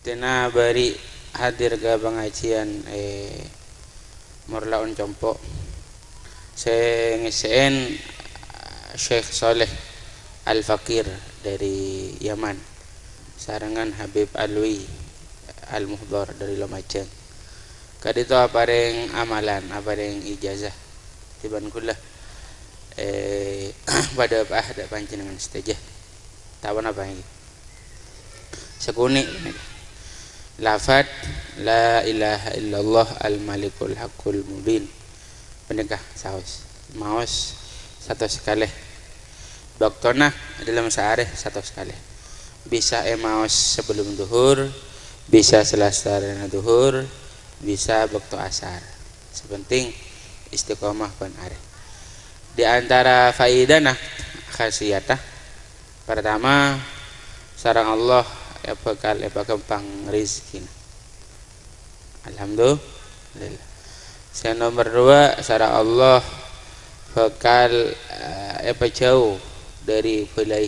Tina bari hadir ke pengajian Morlaun Compo. Saya ngisiin Syekh Saleh Al-Fakir dari Yaman. Sarangan Habib Alwi Al-Muhdhar dari Lumajang. Kadito apareng amalan, apareng ijazah tiban kula pada ada panjenengan seteja. Tawan apa ini? Sekuni lafad la ilaha illallah al-malikul haqqul mubin. Pendekah saus maos satu sekali. Baktona dalam sehari satu sekali. Bisa maos sebelum duhur, bisa selesai duhur, bisa waktu asar. Sepenting istiqomah pan are. Di antara faidana khasiatah pertama sareng Allah ya bakal pang rizki. Alhamdulillah. Yang nomor 2 sareng Allah bakal jauh dari balai,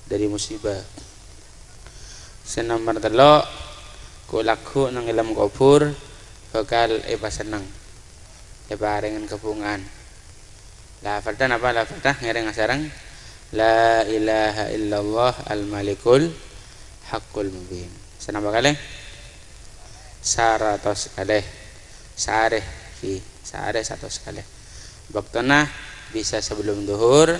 dari musibah. Yang nomor 3 kulaku nang ilam kubur bakal senang parengan kepungan. Lafaltan apa lafaltan ngereng sareng la ilaha illallah al-malikul haqqul mubin. Senapa kali? Saratos kali. Sare satu sekali. Baktona bisa sebelum duhur,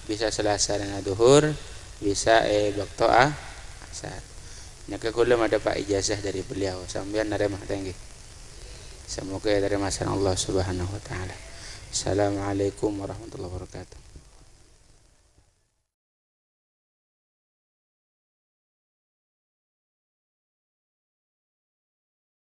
bisa selesai duhur, bisa waktu asar. Nyaka kulam ada Pak ijazah dari beliau. Sampeyan narema tinggi. Semoga dari masan Allah Subhanahu wa taala. Assalamualaikum warahmatullahi wabarakatuh.